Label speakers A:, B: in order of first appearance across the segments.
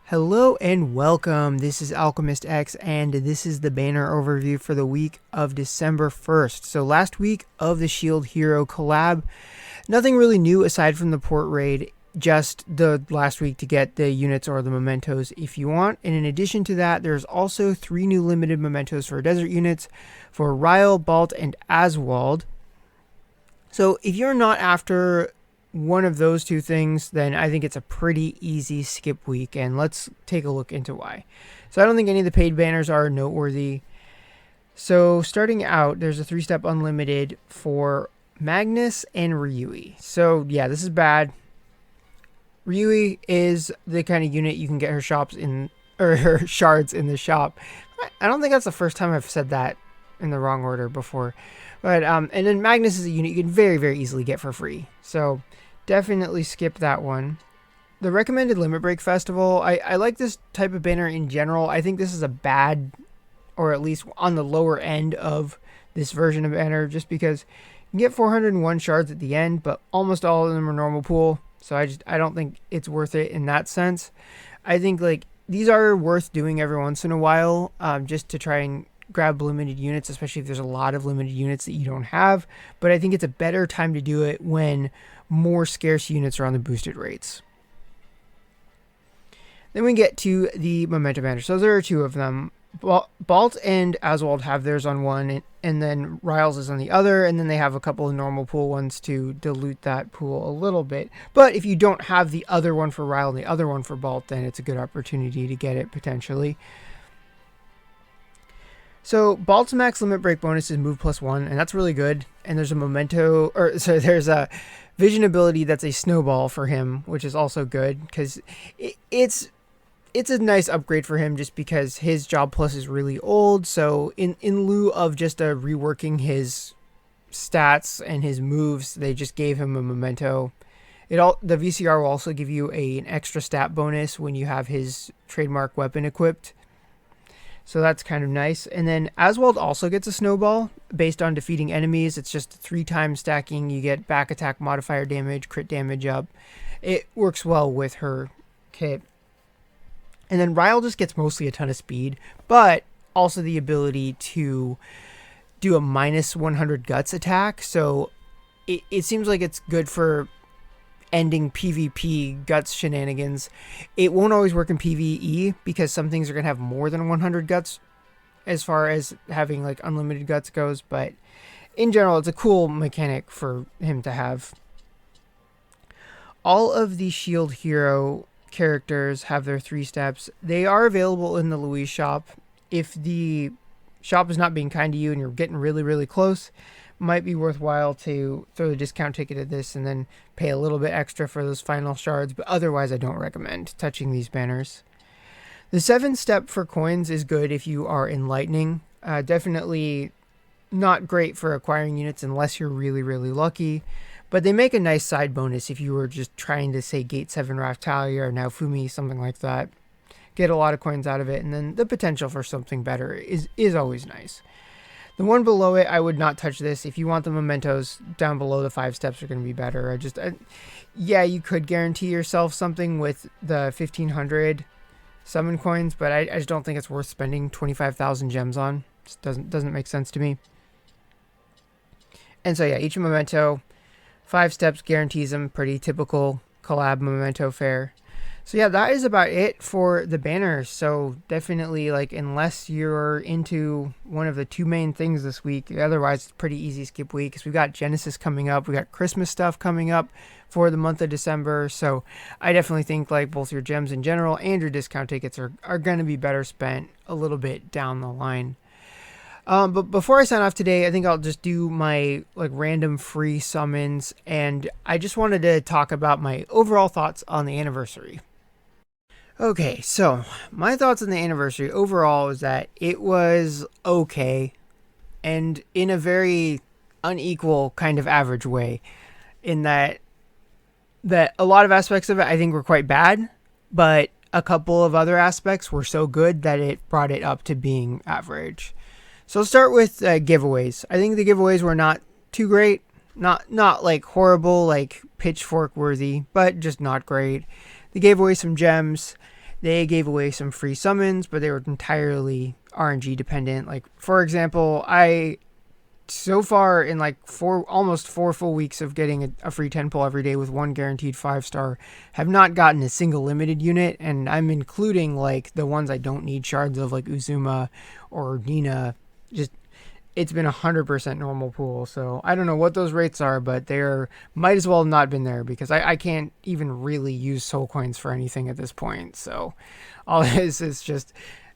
A: Hello and welcome. This is Alchemistexe, and this is the banner overview for the week of December 1st. So last week of the Shield Hero collab, nothing really new aside from the port raid, just the last week to get the units or the mementos if you want. And in addition to that, there's also 3 new limited mementos for desert units for Ryle, Balt, and Aswald. So if you're not after one of those two things, then I think it's a pretty easy skip week, and let's take a look into why. So I don't think any of the paid banners are noteworthy. So starting out, there's a 3-step unlimited for Magnus and Ryui. So yeah, this is bad. Ryui is the kind of unit you can get her shops in, or her shards in the shop. I don't think that's the first time I've said that in the wrong order before. But and then Magnus is a unit you can very, very easily get for free. So definitely skip that one. The recommended Limit Break Festival, I like this type of banner in general. I think this is a bad, or at least on the lower end of this version of banner, just because you can get 401 shards at the end, but almost all of them are normal pool. So I don't think it's worth it in that sense. I think like these are worth doing every once in a while, just to try and grab limited units, especially if there's a lot of limited units that you don't have. But I think it's a better time to do it when more scarce units are on the boosted rates. Then we get to the Memento banners. So there are 2 of them. Balt and Aswald have theirs on one, and then Ryle's is on the other, and then they have a couple of normal pool ones to dilute that pool a little bit. But if you don't have the other one for Ryle and the other one for Balt, then it's a good opportunity to get it potentially. So Balt's max limit break bonus is move +1, and that's really good. And there's a memento, or so there's a vision ability that's a snowball for him, which is also good because it's a nice upgrade for him just because his job plus is really old. So in lieu of just reworking his stats and his moves, they just gave him a memento. The VCR will also give you an extra stat bonus when you have his trademark weapon equipped. So that's kind of nice. And then Aswald also gets a snowball based on defeating enemies. It's just 3 times stacking. You get back attack modifier damage, crit damage up. It works well with her kit. And then Ryle just gets mostly a ton of speed, but also the ability to do a -100 guts attack. So it seems like it's good for ending PvP guts shenanigans. It won't always work in PvE because some things are going to have more than 100 guts as far as having like unlimited guts goes, but in general it's a cool mechanic for him to have. All of the Shield Hero characters have their 3 steps. They are available in the Louise shop. If the shop is not being kind to you and you're getting really, really close, might be worthwhile to throw the discount ticket at this and then pay a little bit extra for those final shards, but otherwise I don't recommend touching these banners. The 7-step for coins is good if you are enlightening. Definitely not great for acquiring units unless you're really, really lucky, but they make a nice side bonus if you were just trying to say Gate 7 Raftalia or Naofumi, something like that. Get a lot of coins out of it, and then the potential for something better is always nice. The one below it, I would not touch this. If you want the mementos, down below the 5 steps are going to be better. Yeah, you could guarantee yourself something with the 1500 summon coins, but I just don't think it's worth spending 25,000 gems on. Just doesn't make sense to me. And so yeah, each memento, 5 steps guarantees them. Pretty typical collab memento fare. So yeah, that is about it for the banners. So definitely, like, unless you're into one of the 2 main things this week, otherwise it's a pretty easy skip week because we've got Genesis coming up. We got Christmas stuff coming up for the month of December. So I definitely think like both your gems in general and your discount tickets are going to be better spent a little bit down the line. But before I sign off today, I think I'll just do my like random free summons, and I just wanted to talk about my overall thoughts on the anniversary. Okay, so my thoughts on the anniversary overall is that it was okay, and in a very unequal kind of average way, in that a lot of aspects of it I think were quite bad, but a couple of other aspects were so good that it brought it up to being average. So I'll start with giveaways. I think the giveaways were not too great, not like horrible, like pitchfork worthy, but just not great. They gave away some gems. They gave away some free summons, but they were entirely RNG dependent. Like, for example, I so far in like almost 4 full weeks of getting a free 10 pull every day with one guaranteed 5-star, have not gotten a single limited unit, and I'm including like the ones I don't need shards of, like Uzuma or Nina. Just, it's been 100% normal pool. So I don't know what those rates are, but they're might as well have not been there, because I can't even really use soul coins for anything at this point. So all it is just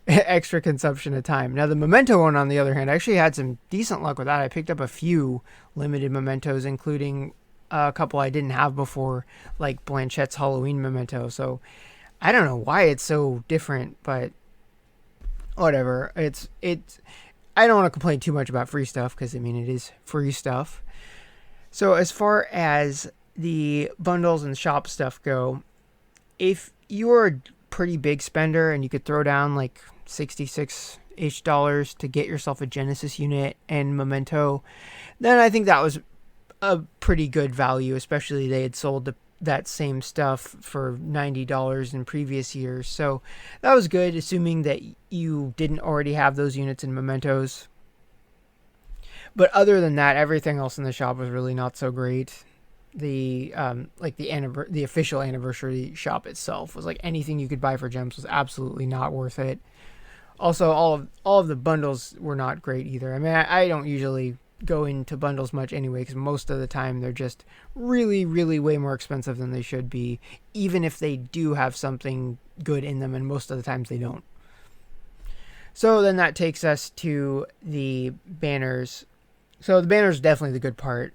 A: extra consumption of time. Now the memento one, on the other hand, I actually had some decent luck with that. I picked up a few limited mementos, including a couple I didn't have before, like Blanchette's Halloween memento. So I don't know why it's so different, but whatever. It's I don't want to complain too much about free stuff, because I mean, it is free stuff. So as far as the bundles and shop stuff go, if you're a pretty big spender and you could throw down like $66-ish to get yourself a Genesis unit and memento, then I think that was a pretty good value, especially they had sold that same stuff for $90 in previous years. So that was good, assuming that you didn't already have those units and mementos. But other than that, everything else in the shop was really not so great. The the official anniversary shop itself was like, anything you could buy for gems was absolutely not worth it. Also, all of the bundles were not great either. I mean, I don't usually go into bundles much anyway, because most of the time they're just really, really way more expensive than they should be, even if they do have something good in them, and most of the times they don't. So then that takes us to the banners. So the banners is definitely the good part.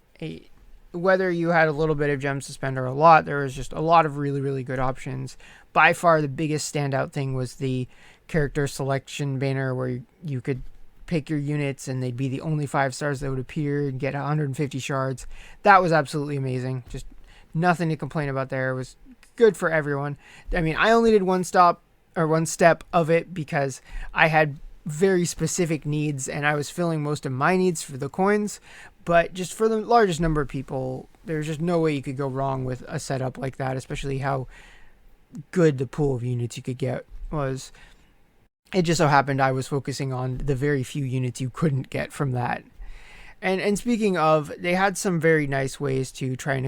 A: Whether you had a little bit of gems to spend or a lot, there was just a lot of really, really good options. By far the biggest standout thing was the character selection banner, where you could pick your units and they'd be the only 5-stars that would appear and get 150 shards. That was absolutely amazing. Just nothing to complain about there. It was good for everyone. I mean, I only did one step of it because I had very specific needs and I was filling most of my needs for the coins. But just for the largest number of people, there's just no way you could go wrong with a setup like that, especially how good the pool of units you could get was. It just so happened I was focusing on the very few units you couldn't get from that. And speaking of, they had some very nice ways to try and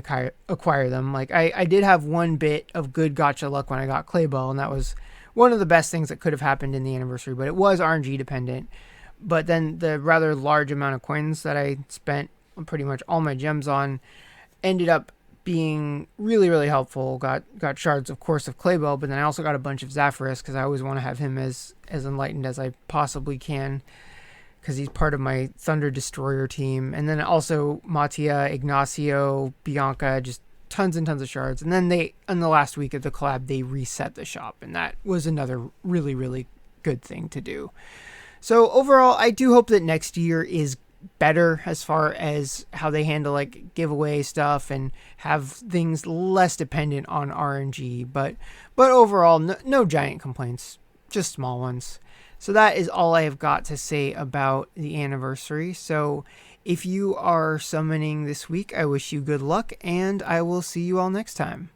A: acquire them. Like, I did have one bit of good gotcha luck when I got Clayball, and that was one of the best things that could have happened in the anniversary, but it was RNG dependent. But then the rather large amount of coins that I spent pretty much all my gems on ended up being really, really helpful. Got shards, of course, of Claybell, but then I also got a bunch of Zafarus, because I always want to have him as enlightened as I possibly can, because he's part of my Thunder Destroyer team. And then also Mattia, Ignacio, Bianca, just tons and tons of shards. And then in the last week of the collab, they reset the shop, and that was another really, really good thing to do. So overall, I do hope that next year is better as far as how they handle like giveaway stuff and have things less dependent on RNG. But overall, no giant complaints, just small ones. So that is all I have got to say about the anniversary. So if you are summoning this week, I wish you good luck, and I will see you all next time.